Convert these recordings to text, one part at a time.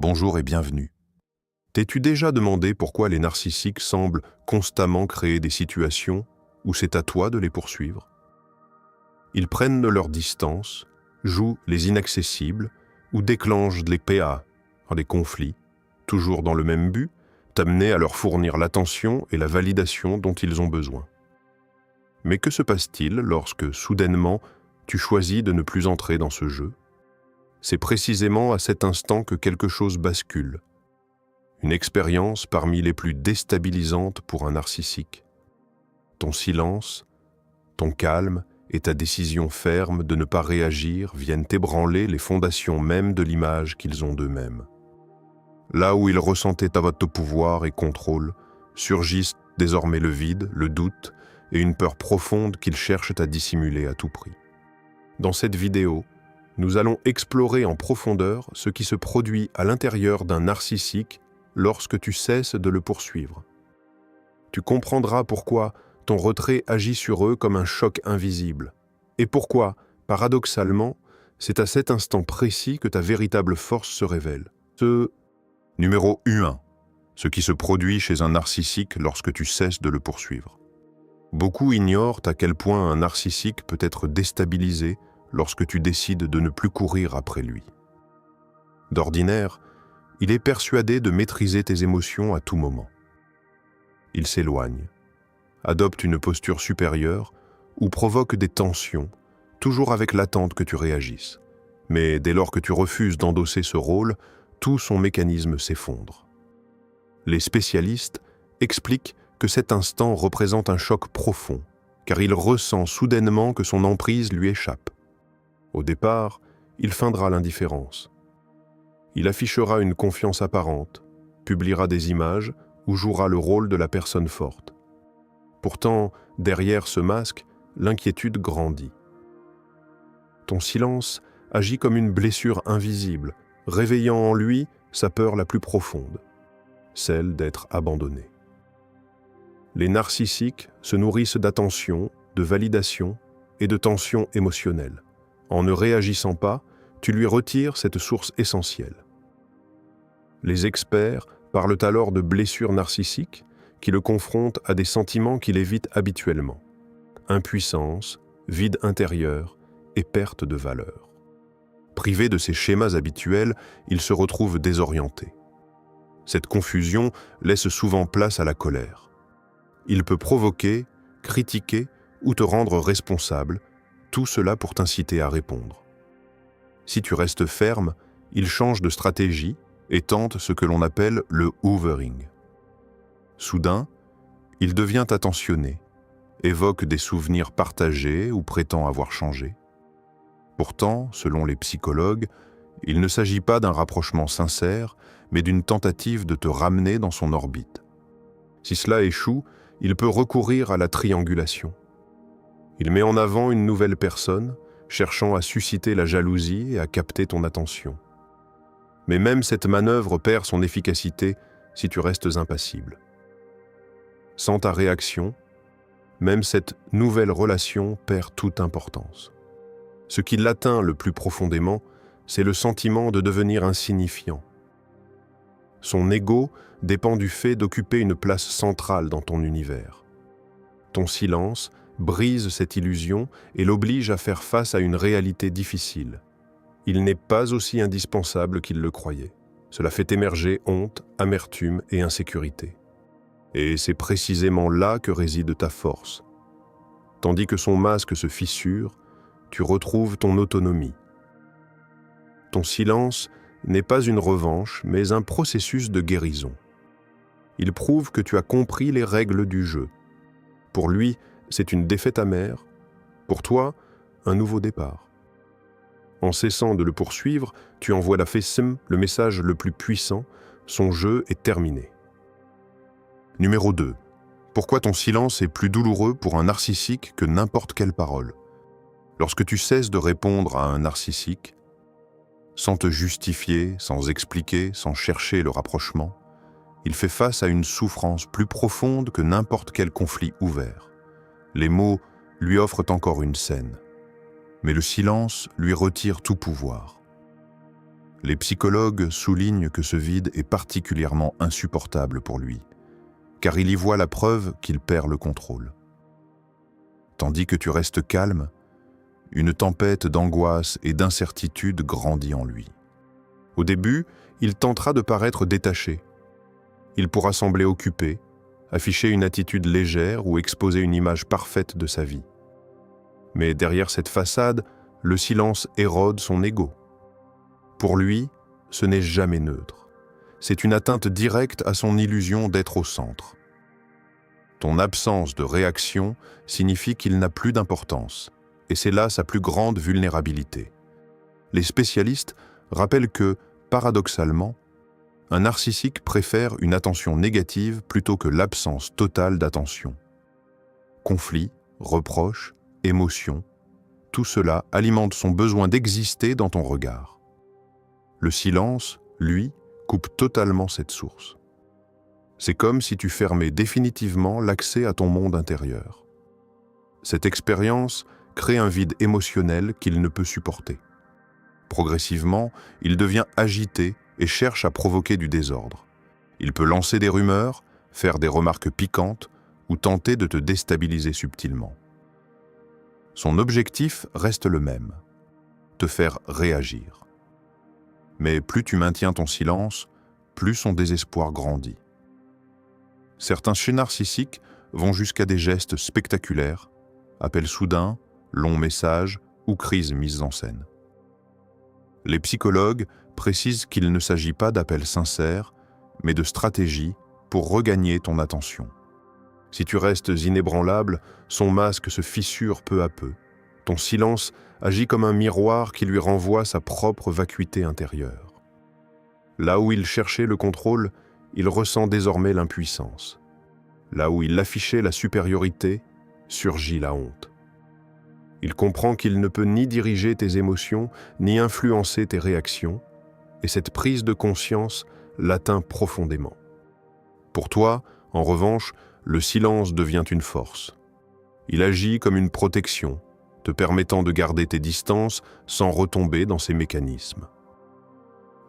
Bonjour et bienvenue. T'es-tu déjà demandé pourquoi les narcissiques semblent constamment créer des situations où c'est à toi de les poursuivre? Ils prennent leur distance, jouent les inaccessibles ou déclenchent les PA, des conflits, toujours dans le même but, t'amener à leur fournir l'attention et la validation dont ils ont besoin. Mais que se passe-t-il lorsque, soudainement, tu choisis de ne plus entrer dans ce jeu? C'est précisément à cet instant que quelque chose bascule. Une expérience parmi les plus déstabilisantes pour un narcissique. Ton silence, ton calme et ta décision ferme de ne pas réagir viennent ébranler les fondations mêmes de l'image qu'ils ont d'eux-mêmes. Là où ils ressentaient votre pouvoir et contrôle, surgissent désormais le vide, le doute et une peur profonde qu'ils cherchent à dissimuler à tout prix. Dans cette vidéo, nous allons explorer en profondeur ce qui se produit à l'intérieur d'un narcissique lorsque tu cesses de le poursuivre. Tu comprendras pourquoi ton retrait agit sur eux comme un choc invisible, et pourquoi, paradoxalement, c'est à cet instant précis que ta véritable force se révèle. Numéro 1. Ce qui se produit chez un narcissique lorsque tu cesses de le poursuivre. Beaucoup ignorent à quel point un narcissique peut être déstabilisé lorsque tu décides de ne plus courir après lui. D'ordinaire, il est persuadé de maîtriser tes émotions à tout moment. Il s'éloigne, adopte une posture supérieure ou provoque des tensions, toujours avec l'attente que tu réagisses. Mais dès lors que tu refuses d'endosser ce rôle, tout son mécanisme s'effondre. Les spécialistes expliquent que cet instant représente un choc profond, car il ressent soudainement que son emprise lui échappe. Au départ, il feindra l'indifférence. Il affichera une confiance apparente, publiera des images ou jouera le rôle de la personne forte. Pourtant, derrière ce masque, l'inquiétude grandit. Ton silence agit comme une blessure invisible, réveillant en lui sa peur la plus profonde, celle d'être abandonné. Les narcissiques se nourrissent d'attention, de validation et de tension émotionnelle. En ne réagissant pas, tu lui retires cette source essentielle. Les experts parlent alors de blessures narcissiques qui le confrontent à des sentiments qu'il évite habituellement. Impuissance, vide intérieur et perte de valeur. Privé de ses schémas habituels, il se retrouve désorienté. Cette confusion laisse souvent place à la colère. Il peut provoquer, critiquer ou te rendre responsable, tout cela pour t'inciter à répondre. Si tu restes ferme, il change de stratégie et tente ce que l'on appelle le hoovering. Soudain, il devient attentionné, évoque des souvenirs partagés ou prétend avoir changé. Pourtant, selon les psychologues, il ne s'agit pas d'un rapprochement sincère, mais d'une tentative de te ramener dans son orbite. Si cela échoue, il peut recourir à la triangulation. Il met en avant une nouvelle personne, cherchant à susciter la jalousie et à capter ton attention. Mais même cette manœuvre perd son efficacité si tu restes impassible. Sans ta réaction, même cette nouvelle relation perd toute importance. Ce qui l'atteint le plus profondément, c'est le sentiment de devenir insignifiant. Son ego dépend du fait d'occuper une place centrale dans ton univers. Ton silence brise cette illusion et l'oblige à faire face à une réalité difficile. Il n'est pas aussi indispensable qu'il le croyait. Cela fait émerger honte, amertume et insécurité. Et c'est précisément là que réside ta force. Tandis que son masque se fissure, tu retrouves ton autonomie. Ton silence n'est pas une revanche, mais un processus de guérison. Il prouve que tu as compris les règles du jeu. Pour lui, c'est une défaite amère. Pour toi, un nouveau départ. En cessant de le poursuivre, tu envoies la FESM, le message le plus puissant, son jeu est terminé. Numéro 2. Pourquoi ton silence est plus douloureux pour un narcissique que n'importe quelle parole? Lorsque tu cesses de répondre à un narcissique, sans te justifier, sans expliquer, sans chercher le rapprochement, il fait face à une souffrance plus profonde que n'importe quel conflit ouvert. Les mots lui offrent encore une scène, mais le silence lui retire tout pouvoir. Les psychologues soulignent que ce vide est particulièrement insupportable pour lui, car il y voit la preuve qu'il perd le contrôle. Tandis que tu restes calme, une tempête d'angoisse et d'incertitude grandit en lui. Au début, il tentera de paraître détaché. Il pourra sembler occupé, afficher une attitude légère ou exposer une image parfaite de sa vie. Mais derrière cette façade, le silence érode son ego. Pour lui, ce n'est jamais neutre. C'est une atteinte directe à son illusion d'être au centre. Ton absence de réaction signifie qu'il n'a plus d'importance, et c'est là sa plus grande vulnérabilité. Les spécialistes rappellent que, paradoxalement, un narcissique préfère une attention négative plutôt que l'absence totale d'attention. Conflits, reproches, émotions, tout cela alimente son besoin d'exister dans ton regard. Le silence, lui, coupe totalement cette source. C'est comme si tu fermais définitivement l'accès à ton monde intérieur. Cette expérience crée un vide émotionnel qu'il ne peut supporter. Progressivement, il devient agité et cherche à provoquer du désordre. Il peut lancer des rumeurs, faire des remarques piquantes ou tenter de te déstabiliser subtilement. Son objectif reste le même, te faire réagir. Mais plus tu maintiens ton silence, plus son désespoir grandit. Certains chez narcissiques vont jusqu'à des gestes spectaculaires, appels soudains, longs messages ou crises mises en scène. Les psychologues précisent qu'il ne s'agit pas d'appels sincères, mais de stratégies pour regagner ton attention. Si tu restes inébranlable, son masque se fissure peu à peu. Ton silence agit comme un miroir qui lui renvoie sa propre vacuité intérieure. Là où il cherchait le contrôle, il ressent désormais l'impuissance. Là où il affichait la supériorité, surgit la honte. Il comprend qu'il ne peut ni diriger tes émotions, ni influencer tes réactions, et cette prise de conscience l'atteint profondément. Pour toi, en revanche, le silence devient une force. Il agit comme une protection, te permettant de garder tes distances sans retomber dans ces mécanismes.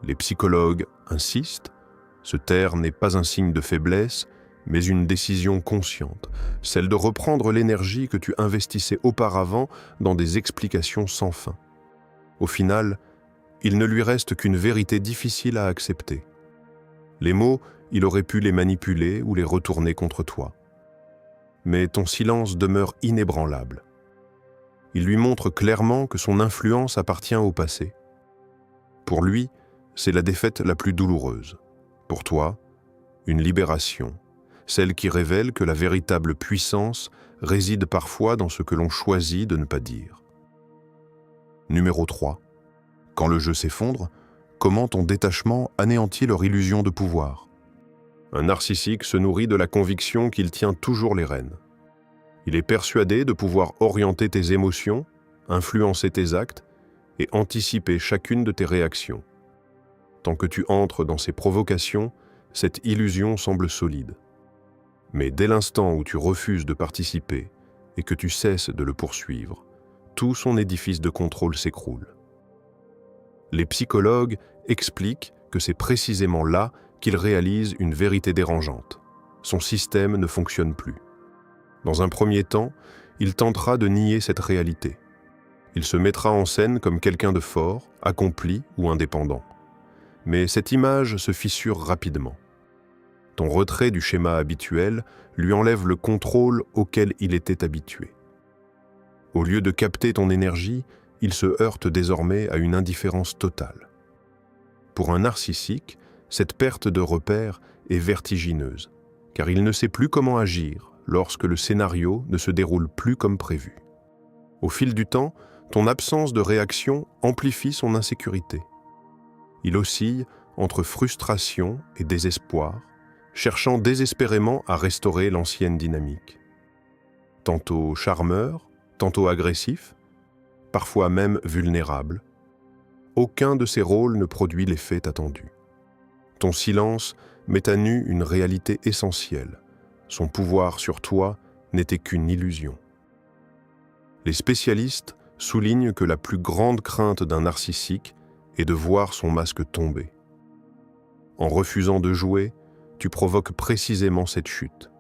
Les psychologues insistent, se taire n'est pas un signe de faiblesse, mais une décision consciente, celle de reprendre l'énergie que tu investissais auparavant dans des explications sans fin. Au final, il ne lui reste qu'une vérité difficile à accepter. Les mots, il aurait pu les manipuler ou les retourner contre toi. Mais ton silence demeure inébranlable. Il lui montre clairement que son influence appartient au passé. Pour lui, c'est la défaite la plus douloureuse. Pour toi, une libération, celle qui révèle que la véritable puissance réside parfois dans ce que l'on choisit de ne pas dire. Numéro 3. Quand le jeu s'effondre, comment ton détachement anéantit leur illusion de pouvoir? Un narcissique se nourrit de la conviction qu'il tient toujours les rênes. Il est persuadé de pouvoir orienter tes émotions, influencer tes actes et anticiper chacune de tes réactions. Tant que tu entres dans ces provocations, cette illusion semble solide. Mais dès l'instant où tu refuses de participer et que tu cesses de le poursuivre, tout son édifice de contrôle s'écroule. Les psychologues expliquent que c'est précisément là qu'il réalise une vérité dérangeante. Son système ne fonctionne plus. Dans un premier temps, il tentera de nier cette réalité. Il se mettra en scène comme quelqu'un de fort, accompli ou indépendant. Mais cette image se fissure rapidement. Ton retrait du schéma habituel lui enlève le contrôle auquel il était habitué. Au lieu de capter ton énergie, il se heurte désormais à une indifférence totale. Pour un narcissique, cette perte de repère est vertigineuse, car il ne sait plus comment agir lorsque le scénario ne se déroule plus comme prévu. Au fil du temps, ton absence de réaction amplifie son insécurité. Il oscille entre frustration et désespoir, cherchant désespérément à restaurer l'ancienne dynamique. Tantôt charmeur, tantôt agressif, parfois même vulnérable, aucun de ces rôles ne produit l'effet attendu. Ton silence met à nu une réalité essentielle. Son pouvoir sur toi n'était qu'une illusion. Les spécialistes soulignent que la plus grande crainte d'un narcissique et de voir son masque tomber. En refusant de jouer, tu provoques précisément cette chute.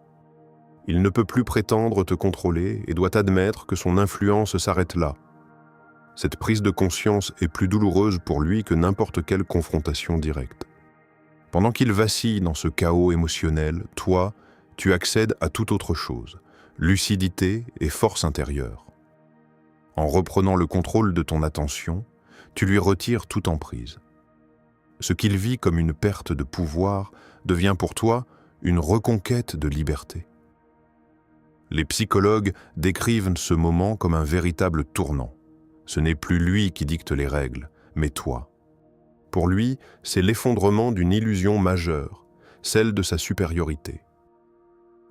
Il ne peut plus prétendre te contrôler et doit admettre que son influence s'arrête là. Cette prise de conscience est plus douloureuse pour lui que n'importe quelle confrontation directe. Pendant qu'il vacille dans ce chaos émotionnel, toi, tu accèdes à toute autre chose, lucidité et force intérieure. En reprenant le contrôle de ton attention, tu lui retires toute emprise. Ce qu'il vit comme une perte de pouvoir devient pour toi une reconquête de liberté. Les psychologues décrivent ce moment comme un véritable tournant. Ce n'est plus lui qui dicte les règles, mais toi. Pour lui, c'est l'effondrement d'une illusion majeure, celle de sa supériorité.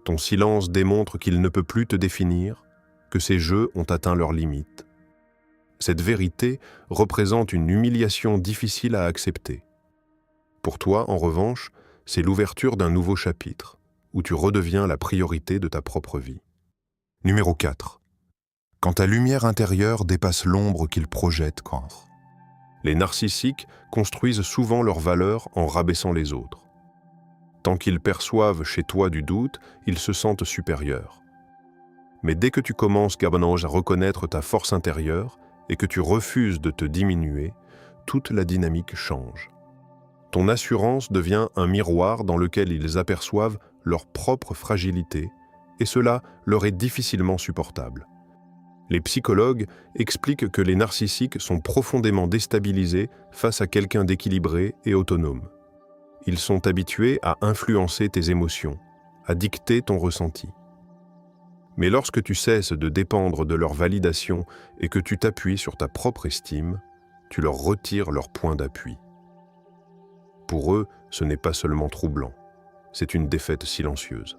Ton silence démontre qu'il ne peut plus te définir, que ses jeux ont atteint leurs limites. Cette vérité représente une humiliation difficile à accepter. Pour toi, en revanche, c'est l'ouverture d'un nouveau chapitre, où tu redeviens la priorité de ta propre vie. Numéro 4. Quand ta lumière intérieure dépasse l'ombre qu'ils projettent, Cancre. Les narcissiques construisent souvent leur valeur en rabaissant les autres. Tant qu'ils perçoivent chez toi du doute, ils se sentent supérieurs. Mais dès que tu commences, Gabanoj, à reconnaître ta force intérieure et que tu refuses de te diminuer, toute la dynamique change. Ton assurance devient un miroir dans lequel ils aperçoivent leur propre fragilité, et cela leur est difficilement supportable. Les psychologues expliquent que les narcissiques sont profondément déstabilisés face à quelqu'un d'équilibré et autonome. Ils sont habitués à influencer tes émotions, à dicter ton ressenti. Mais lorsque tu cesses de dépendre de leur validation et que tu t'appuies sur ta propre estime, tu leur retires leur point d'appui. Pour eux, ce n'est pas seulement troublant, c'est une défaite silencieuse.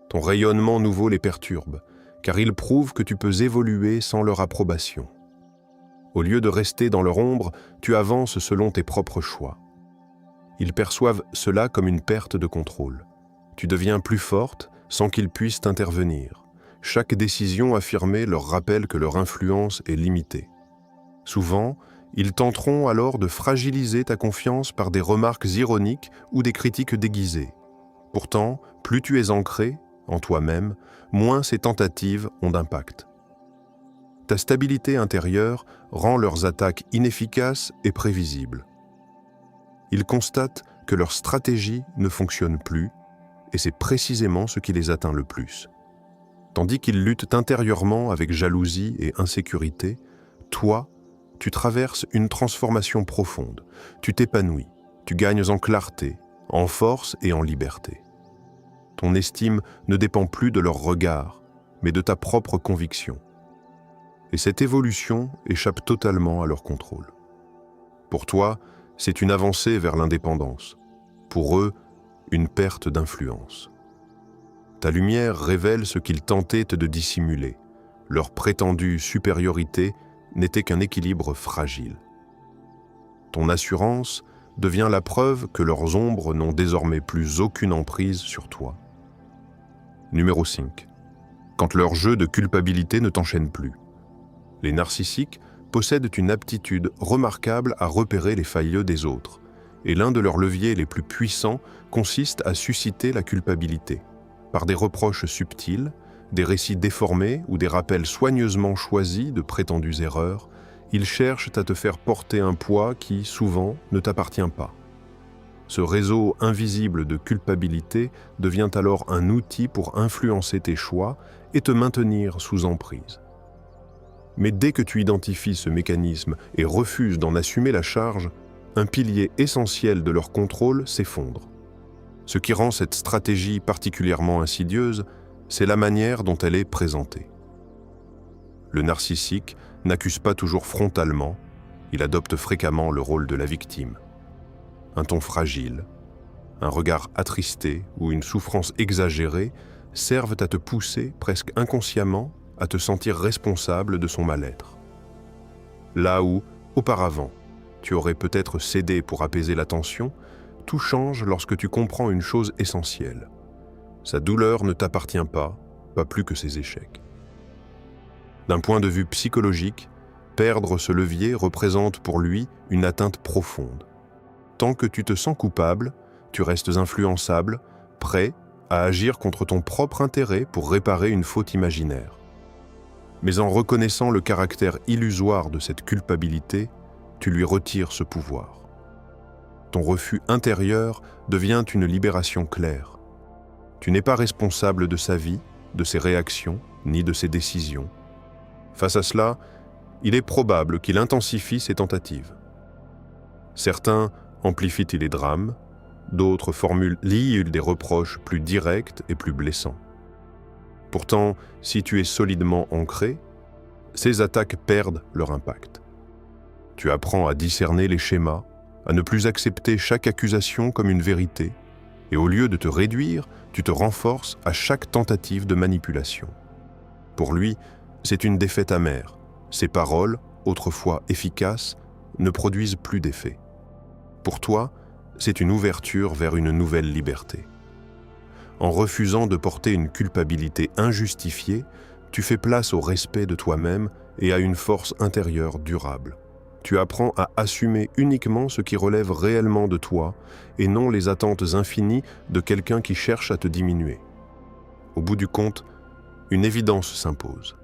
Ton rayonnement nouveau les perturbe, car ils prouvent que tu peux évoluer sans leur approbation. Au lieu de rester dans leur ombre, tu avances selon tes propres choix. Ils perçoivent cela comme une perte de contrôle. Tu deviens plus forte sans qu'ils puissent intervenir. Chaque décision affirmée leur rappelle que leur influence est limitée. Souvent, ils tenteront alors de fragiliser ta confiance par des remarques ironiques ou des critiques déguisées. Pourtant, plus tu es ancré en toi-même, moins ces tentatives ont d'impact. Ta stabilité intérieure rend leurs attaques inefficaces et prévisibles. Ils constatent que leur stratégie ne fonctionne plus, et c'est précisément ce qui les atteint le plus. Tandis qu'ils luttent intérieurement avec jalousie et insécurité, toi, tu traverses une transformation profonde. Tu t'épanouis, tu gagnes en clarté, en force et en liberté. Ton estime ne dépend plus de leur regard, mais de ta propre conviction. Et cette évolution échappe totalement à leur contrôle. Pour toi, c'est une avancée vers l'indépendance. Pour eux, une perte d'influence. Ta lumière révèle ce qu'ils tentaient de dissimuler. Leur prétendue supériorité n'était qu'un équilibre fragile. Ton assurance devient la preuve que leurs ombres n'ont désormais plus aucune emprise sur toi. Numéro 5. Quand leur jeu de culpabilité ne t'enchaîne plus. Les narcissiques possèdent une aptitude remarquable à repérer les failles des autres, et l'un de leurs leviers les plus puissants consiste à susciter la culpabilité, par des reproches subtils, des récits déformés ou des rappels soigneusement choisis de prétendues erreurs. Ils cherchent à te faire porter un poids qui, souvent, ne t'appartient pas. Ce réseau invisible de culpabilité devient alors un outil pour influencer tes choix et te maintenir sous emprise. Mais dès que tu identifies ce mécanisme et refuses d'en assumer la charge, un pilier essentiel de leur contrôle s'effondre. Ce qui rend cette stratégie particulièrement insidieuse, c'est la manière dont elle est présentée. Le narcissique n'accuse pas toujours frontalement, il adopte fréquemment le rôle de la victime. Un ton fragile, un regard attristé ou une souffrance exagérée servent à te pousser presque inconsciemment à te sentir responsable de son mal-être. Là où, auparavant, tu aurais peut-être cédé pour apaiser la tension, tout change lorsque tu comprends une chose essentielle. Sa douleur ne t'appartient pas plus que ses échecs. D'un point de vue psychologique, Perdre ce levier représente pour lui une atteinte profonde. Tant que tu te sens coupable, tu restes influençable, prêt à agir contre ton propre intérêt pour réparer une faute imaginaire. Mais en reconnaissant le caractère illusoire de cette culpabilité, tu lui retires ce pouvoir. Ton refus intérieur devient une libération claire. Tu n'es pas responsable de sa vie, de ses réactions, ni de ses décisions. Face à cela, il est probable qu'il intensifie ses tentatives. Certains amplifient les drames, d'autres formulent des reproches plus directs et plus blessants. Pourtant, si tu es solidement ancré, ces attaques perdent leur impact. Tu apprends à discerner les schémas, à ne plus accepter chaque accusation comme une vérité, et au lieu de te réduire, tu te renforces à chaque tentative de manipulation. Pour lui, c'est une défaite amère. Ses paroles, autrefois efficaces, ne produisent plus d'effet. Pour toi, c'est une ouverture vers une nouvelle liberté. En refusant de porter une culpabilité injustifiée, tu fais place au respect de toi-même et à une force intérieure durable. Tu apprends à assumer uniquement ce qui relève réellement de toi et non les attentes infinies de quelqu'un qui cherche à te diminuer. Au bout du compte, une évidence s'impose.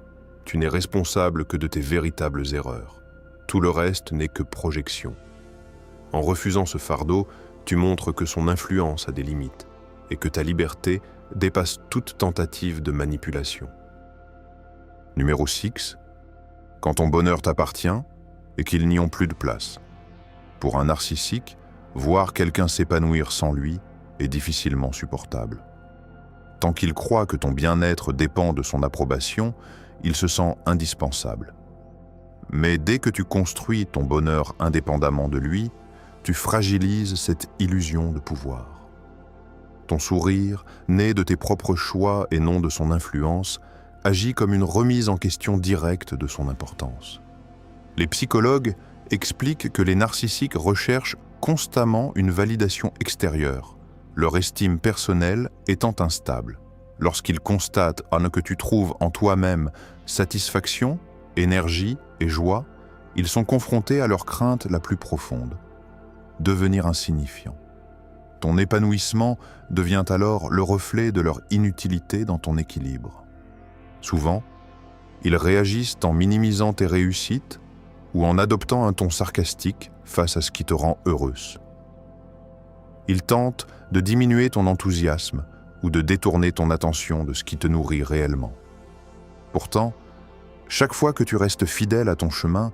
Tu n'es responsable que de tes véritables erreurs. Tout le reste n'est que projection. En refusant ce fardeau, tu montres que son influence a des limites et que ta liberté dépasse toute tentative de manipulation. Numéro 6. Quand ton bonheur t'appartient et qu'ils n'y ont plus de place. Pour un narcissique, voir quelqu'un s'épanouir sans lui est difficilement supportable. Tant qu'il croit que ton bien-être dépend de son approbation, il se sent indispensable. Mais dès que tu construis ton bonheur indépendamment de lui, tu fragilises cette illusion de pouvoir. Ton sourire, né de tes propres choix et non de son influence, agit comme une remise en question directe de son importance. Les psychologues expliquent que les narcissiques recherchent constamment une validation extérieure, leur estime personnelle étant instable. Lorsqu'ils constatent que tu trouves en toi-même satisfaction, énergie et joie, ils sont confrontés à leur crainte la plus profonde: devenir insignifiant. Ton épanouissement devient alors le reflet de leur inutilité dans ton équilibre. Souvent, ils réagissent en minimisant tes réussites ou en adoptant un ton sarcastique face à ce qui te rend heureuse. Ils tentent de diminuer ton enthousiasme ou de détourner ton attention de ce qui te nourrit réellement. Pourtant, chaque fois que tu restes fidèle à ton chemin,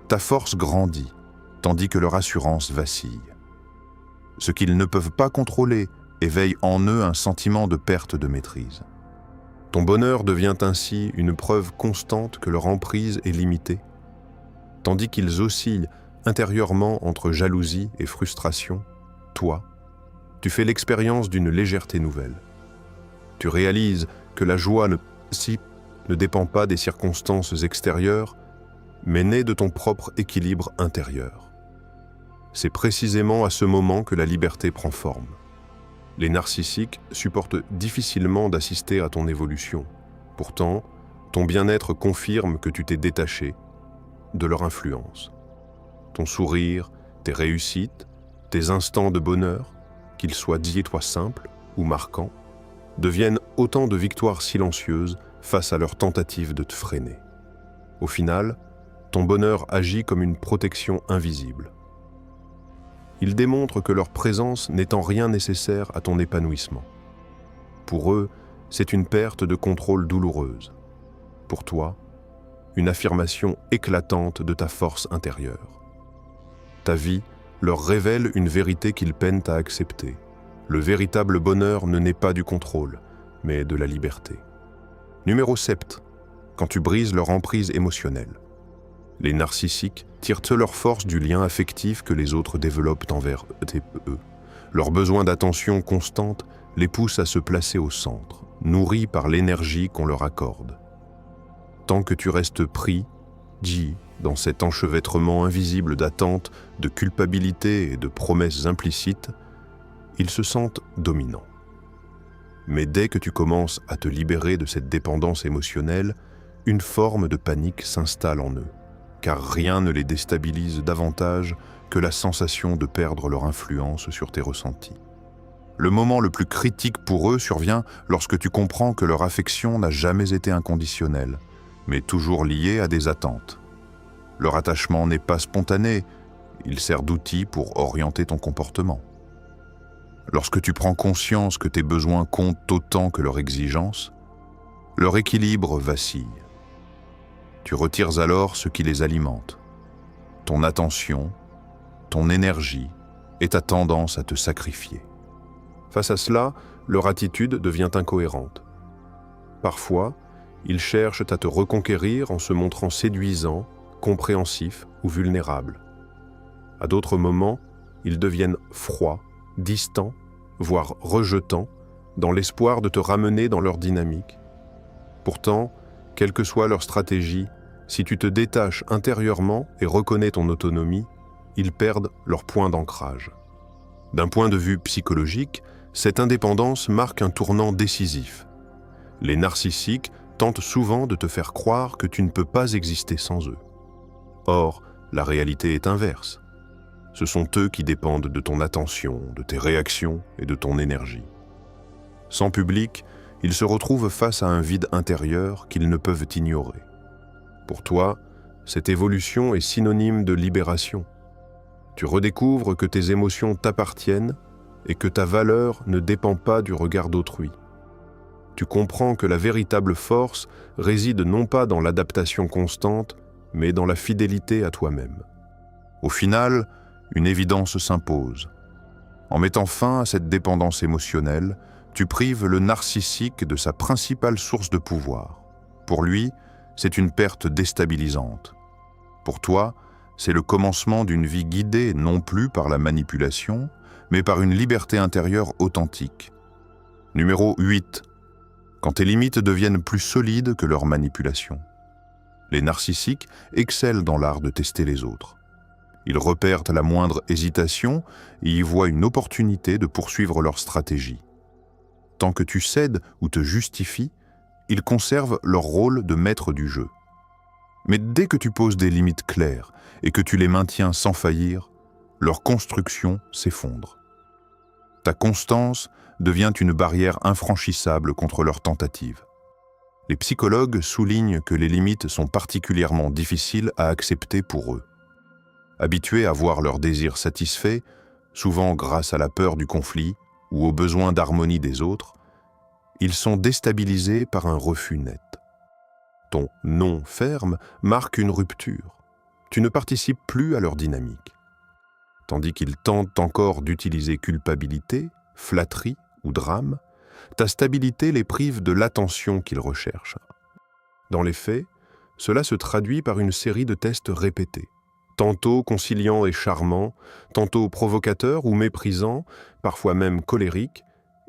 ta force grandit, tandis que leur assurance vacille. Ce qu'ils ne peuvent pas contrôler éveille en eux un sentiment de perte de maîtrise. Ton bonheur devient ainsi une preuve constante que leur emprise est limitée, tandis qu'ils oscillent intérieurement entre jalousie et frustration. Toi, tu fais l'expérience d'une légèreté nouvelle. Tu réalises que la joie ne dépend pas des circonstances extérieures, mais naît de ton propre équilibre intérieur. C'est précisément à ce moment que la liberté prend forme. Les narcissiques supportent difficilement d'assister à ton évolution. Pourtant, ton bien-être confirme que tu t'es détaché de leur influence. Ton sourire, tes réussites, tes instants de bonheur, qu'ils soient diétois simples ou marquants, deviennent autant de victoires silencieuses face à leur tentative de te freiner. Au final, ton bonheur agit comme une protection invisible. Ils démontrent que leur présence n'est en rien nécessaire à ton épanouissement. Pour eux, c'est une perte de contrôle douloureuse. Pour toi, une affirmation éclatante de ta force intérieure. Ta vie leur révèle une vérité qu'ils peinent à accepter. Le véritable bonheur ne naît pas du contrôle, mais de la liberté. Numéro 7. Quand tu brises leur emprise émotionnelle. Les narcissiques tirent leur force du lien affectif que les autres développent envers eux. Leur besoin d'attention constante les pousse à se placer au centre, nourris par l'énergie qu'on leur accorde. Tant que tu restes pris, dans cet enchevêtrement invisible d'attentes, de culpabilité et de promesses implicites, ils se sentent dominants. Mais dès que tu commences à te libérer de cette dépendance émotionnelle, une forme de panique s'installe en eux. car rien ne les déstabilise davantage que la sensation de perdre leur influence sur tes ressentis. Le moment le plus critique pour eux survient lorsque tu comprends que leur affection n'a jamais été inconditionnelle, mais toujours liée à des attentes. Leur attachement n'est pas spontané, il sert d'outil pour orienter ton comportement. Lorsque tu prends conscience que tes besoins comptent autant que leurs exigences, leur équilibre vacille. Tu retires alors ce qui les alimente. Ton attention, ton énergie et ta tendance à te sacrifier. Face à cela, leur attitude devient incohérente. Parfois, ils cherchent à te reconquérir en se montrant séduisants, compréhensifs ou vulnérables. À d'autres moments, ils deviennent froids, distants, voire rejetants, dans l'espoir de te ramener dans leur dynamique. Pourtant, quelle que soit leur stratégie, si tu te détaches intérieurement et reconnais ton autonomie, ils perdent leur point d'ancrage. D'un point de vue psychologique, cette indépendance marque un tournant décisif. Les narcissiques tentent souvent de te faire croire que tu ne peux pas exister sans eux. Or, la réalité est inverse. Ce sont eux qui dépendent de ton attention, de tes réactions et de ton énergie. Sans public, ils se retrouvent face à un vide intérieur qu'ils ne peuvent ignorer. Pour toi, cette évolution est synonyme de libération. Tu redécouvres que tes émotions t'appartiennent et que ta valeur ne dépend pas du regard d'autrui. Tu comprends que la véritable force réside non pas dans l'adaptation constante, mais dans la fidélité à toi-même. Au final, une évidence s'impose. En mettant fin à cette dépendance émotionnelle, tu prives le narcissique de sa principale source de pouvoir. Pour lui, c'est une perte déstabilisante. Pour toi, c'est le commencement d'une vie guidée non plus par la manipulation, mais par une liberté intérieure authentique. Numéro 8. Quand tes limites deviennent plus solides que leur manipulation. Les narcissiques excellent dans l'art de tester les autres. Ils repèrent la moindre hésitation et y voient une opportunité de poursuivre leur stratégie. Tant que tu cèdes ou te justifies, ils conservent leur rôle de maître du jeu. Mais dès que tu poses des limites claires et que tu les maintiens sans faillir, leur construction s'effondre. Ta constance devient une barrière infranchissable contre leurs tentatives. Les psychologues soulignent que les limites sont particulièrement difficiles à accepter pour eux. Habitués à voir leurs désirs satisfaits, souvent grâce à la peur du conflit ou au besoin d'harmonie des autres, ils sont déstabilisés par un refus net. Ton non ferme marque une rupture. Tu ne participes plus à leur dynamique. Tandis qu'ils tentent encore d'utiliser culpabilité, flatterie ou drame, ta stabilité les prive de l'attention qu'ils recherchent. Dans les faits, cela se traduit par une série de tests répétés, tantôt conciliants et charmants, tantôt provocateurs ou méprisants, parfois même colériques.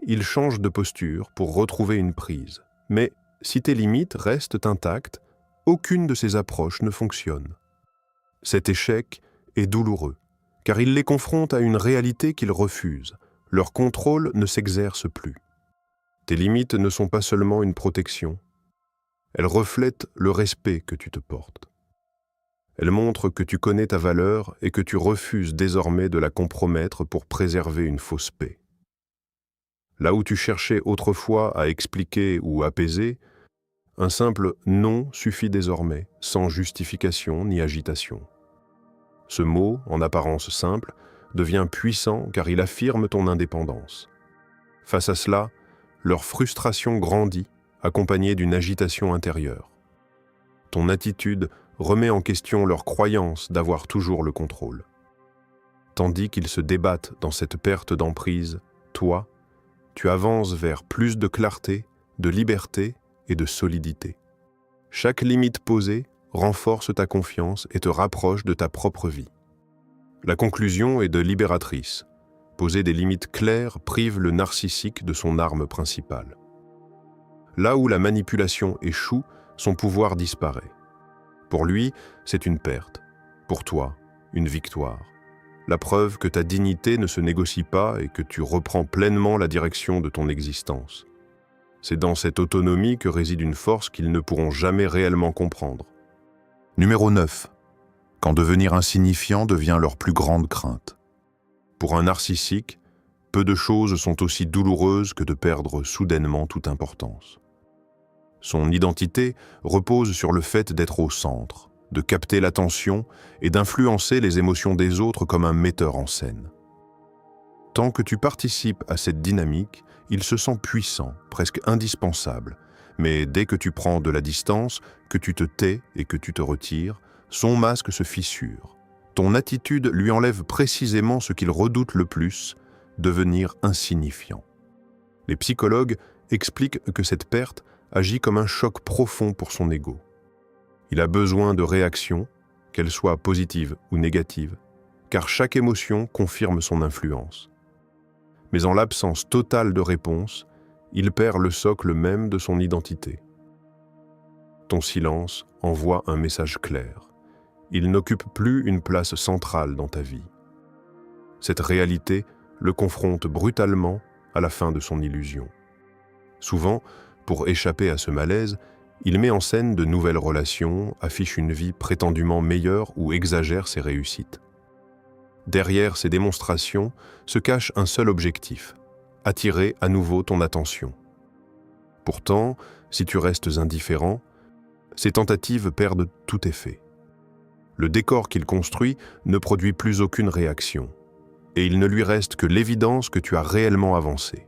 Ils changent de posture pour retrouver une prise. Mais si tes limites restent intactes, aucune de ces approches ne fonctionne. Cet échec est douloureux, car il les confronte à une réalité qu'ils refusent. Leur contrôle ne s'exerce plus. Tes limites ne sont pas seulement une protection. Elles reflètent le respect que tu te portes. Elles montrent que tu connais ta valeur et que tu refuses désormais de la compromettre pour préserver une fausse paix. Là où tu cherchais autrefois à expliquer ou apaiser, un simple « non » suffit désormais, sans justification ni agitation. Ce mot, en apparence simple, devient puissant car il affirme ton indépendance. Face à cela, leur frustration grandit, accompagnée d'une agitation intérieure. Ton attitude remet en question leur croyance d'avoir toujours le contrôle. Tandis qu'ils se débattent dans cette perte d'emprise, toi, tu avances vers plus de clarté, de liberté et de solidité. Chaque limite posée renforce ta confiance et te rapproche de ta propre vie. La conclusion est de libératrice. Poser des limites claires prive le narcissique de son arme principale. Là où la manipulation échoue, son pouvoir disparaît. Pour lui, c'est une perte. Pour toi, une victoire. La preuve que ta dignité ne se négocie pas et que tu reprends pleinement la direction de ton existence. C'est dans cette autonomie que réside une force qu'ils ne pourront jamais réellement comprendre. Numéro 9. quand devenir insignifiant devient leur plus grande crainte. Pour un narcissique, peu de choses sont aussi douloureuses que de perdre soudainement toute importance. Son identité repose sur le fait d'être au centre, de capter l'attention et d'influencer les émotions des autres comme un metteur en scène. Tant que tu participes à cette dynamique, il se sent puissant, presque indispensable. Mais dès que tu prends de la distance, que tu te tais et que tu te retires, son masque se fissure. Ton attitude lui enlève précisément ce qu'il redoute le plus, devenir insignifiant. Les psychologues expliquent que cette perte agit comme un choc profond pour son ego. Il a besoin de réactions, qu'elles soient positives ou négatives, car chaque émotion confirme son influence. Mais en l'absence totale de réponse, il perd le socle même de son identité. Ton silence envoie un message clair. Il n'occupe plus une place centrale dans ta vie. Cette réalité le confronte brutalement à la fin de son illusion. Souvent, pour échapper à ce malaise, il met en scène de nouvelles relations, affiche une vie prétendument meilleure ou exagère ses réussites. Derrière ces démonstrations se cache un seul objectif, attirer à nouveau ton attention. Pourtant, si tu restes indifférent, ces tentatives perdent tout effet. Le décor qu'il construit ne produit plus aucune réaction, et il ne lui reste que l'évidence que tu as réellement avancé.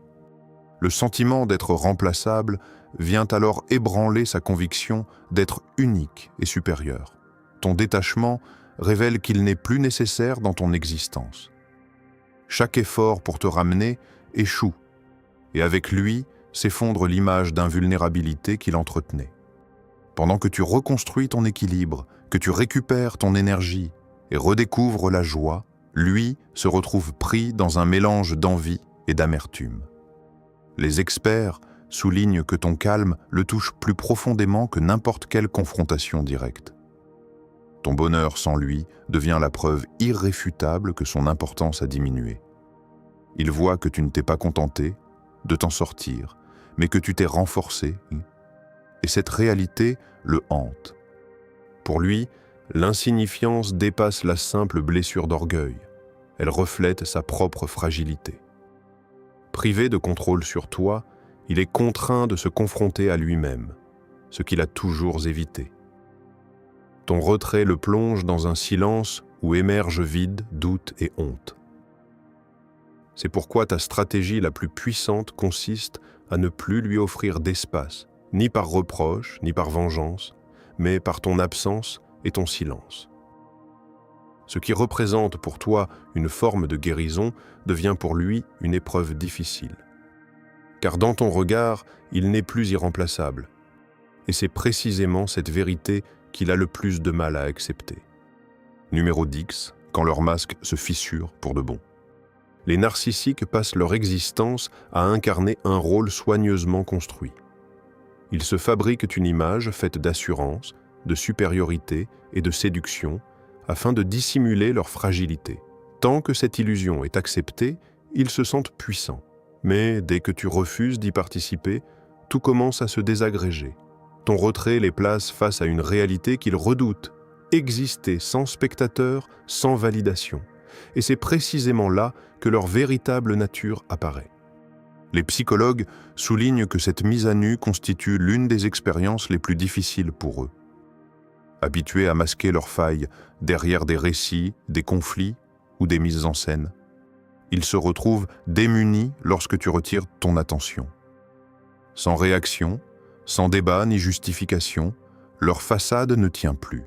Le sentiment d'être remplaçable vient alors ébranler sa conviction d'être unique et supérieur. Ton détachement révèle qu'il n'est plus nécessaire dans ton existence. Chaque effort pour te ramener échoue, et avec lui s'effondre l'image d'invulnérabilité qu'il entretenait. Pendant que tu reconstruis ton équilibre, que tu récupères ton énergie et redécouvres la joie, lui se retrouve pris dans un mélange d'envie et d'amertume. Les experts soulignent que ton calme le touche plus profondément que n'importe quelle confrontation directe. Ton bonheur sans lui devient la preuve irréfutable que son importance a diminué. Il voit que tu ne t'es pas contenté de t'en sortir, mais que tu t'es renforcé, et cette réalité le hante. Pour lui, l'insignifiance dépasse la simple blessure d'orgueil. Elle reflète sa propre fragilité. Privé de contrôle sur toi, il est contraint de se confronter à lui-même, ce qu'il a toujours évité. Ton retrait le plonge dans un silence où émergent vide, doute et honte. C'est pourquoi ta stratégie la plus puissante consiste à ne plus lui offrir d'espace, ni par reproche, ni par vengeance, mais par ton absence et ton silence. Ce qui représente pour toi une forme de guérison devient pour lui une épreuve difficile. Car dans ton regard, il n'est plus irremplaçable. Et c'est précisément cette vérité qu'il a le plus de mal à accepter. Numéro 10, quand leur masque se fissure pour de bon. Les narcissiques passent leur existence à incarner un rôle soigneusement construit. Ils se fabriquent une image faite d'assurance, de supériorité et de séduction afin de dissimuler leur fragilité. Tant que cette illusion est acceptée, ils se sentent puissants. Mais dès que tu refuses d'y participer, tout commence à se désagréger. Ton retrait les place face à une réalité qu'ils redoutent, exister sans spectateur, sans validation. Et c'est précisément là que leur véritable nature apparaît. Les psychologues soulignent que cette mise à nu constitue l'une des expériences les plus difficiles pour eux. Habitués à masquer leurs failles derrière des récits, des conflits ou des mises en scène, ils se retrouvent démunis lorsque tu retires ton attention. Sans réaction, sans débat ni justification, leur façade ne tient plus.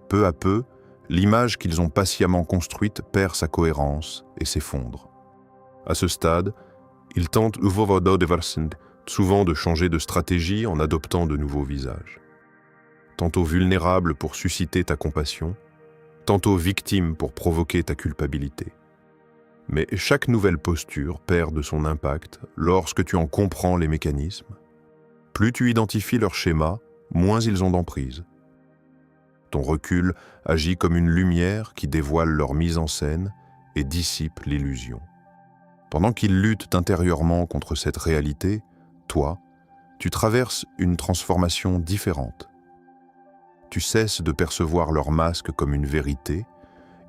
Peu à peu, l'image qu'ils ont patiemment construite perd sa cohérence et s'effondre. À ce stade, ils tentent souvent de changer de stratégie en adoptant de nouveaux visages. Tantôt vulnérables pour susciter ta compassion, tantôt victimes pour provoquer ta culpabilité. Mais chaque nouvelle posture perd de son impact lorsque tu en comprends les mécanismes. Plus tu identifies leur schéma, moins ils ont d'emprise. Ton recul agit comme une lumière qui dévoile leur mise en scène et dissipe l'illusion. Pendant qu'ils luttent intérieurement contre cette réalité, toi, tu traverses une transformation différente. tu cesses de percevoir leurs masques comme une vérité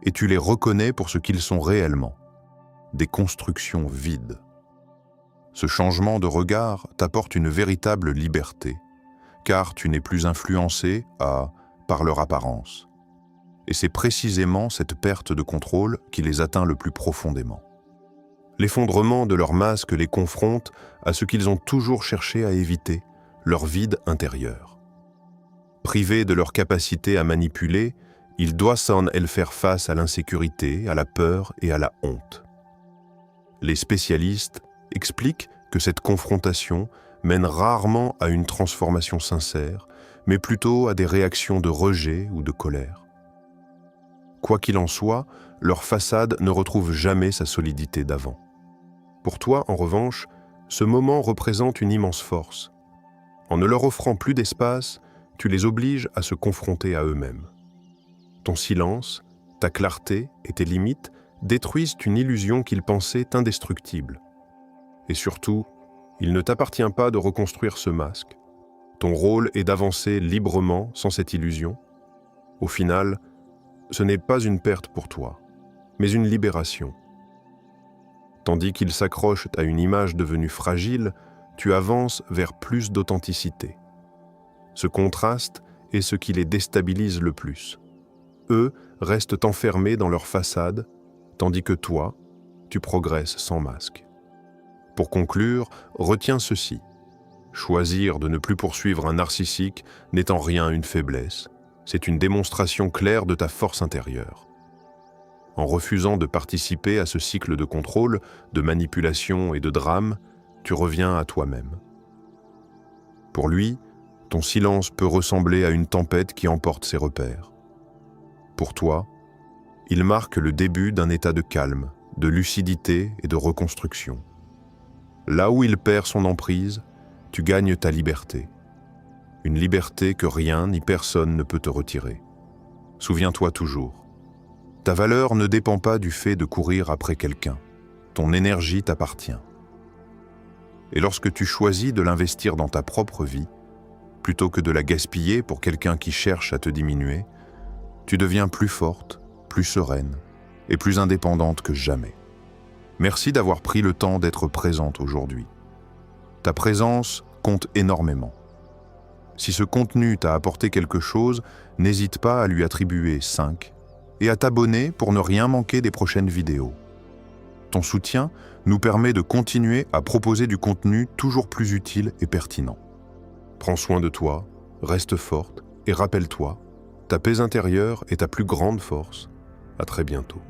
et tu les reconnais pour ce qu'ils sont réellement, des constructions vides. Ce changement de regard t'apporte une véritable liberté, car tu n'es plus influencé par leur apparence. Et c'est précisément cette perte de contrôle qui les atteint le plus profondément. L'effondrement de leur masque les confronte à ce qu'ils ont toujours cherché à éviter, leur vide intérieur. Privés de leur capacité à manipuler, ils doivent faire face à l'insécurité, à la peur et à la honte. Les spécialistes expliquent que cette confrontation mène rarement à une transformation sincère, mais plutôt à des réactions de rejet ou de colère. Quoi qu'il en soit, leur façade ne retrouve jamais sa solidité d'avant. Pour toi, en revanche, ce moment représente une immense force. En ne leur offrant plus d'espace, tu les obliges à se confronter à eux-mêmes. Ton silence, ta clarté et tes limites détruisent une illusion qu'ils pensaient indestructible. Et surtout, il ne t'appartient pas de reconstruire ce masque. Ton rôle est d'avancer librement sans cette illusion. Au final, ce n'est pas une perte pour toi, mais une libération. Tandis qu'ils s'accrochent à une image devenue fragile, tu avances vers plus d'authenticité. Ce contraste est ce qui les déstabilise le plus. Eux restent enfermés dans leur façade, tandis que toi, tu progresses sans masque. Pour conclure, retiens ceci. Choisir de ne plus poursuivre un narcissique n'est en rien une faiblesse. C'est une démonstration claire de ta force intérieure. En refusant de participer à ce cycle de contrôle, de manipulation et de drame, tu reviens à toi-même. Pour lui, ton silence peut ressembler à une tempête qui emporte ses repères. Pour toi, il marque le début d'un état de calme, de lucidité et de reconstruction. Là où il perd son emprise, tu gagnes ta liberté. Une liberté que rien ni personne ne peut te retirer. Souviens-toi toujours, ta valeur ne dépend pas du fait de courir après quelqu'un. Ton énergie t'appartient. Et lorsque tu choisis de l'investir dans ta propre vie, plutôt que de la gaspiller pour quelqu'un qui cherche à te diminuer, tu deviens plus forte, plus sereine et plus indépendante que jamais. Merci d'avoir pris le temps d'être présente aujourd'hui. Ta présence compte énormément. Si ce contenu t'a apporté quelque chose, n'hésite pas à lui attribuer 5 et à t'abonner pour ne rien manquer des prochaines vidéos. Ton soutien nous permet de continuer à proposer du contenu toujours plus utile et pertinent. Prends soin de toi, reste forte et rappelle-toi, ta paix intérieure est ta plus grande force. À très bientôt.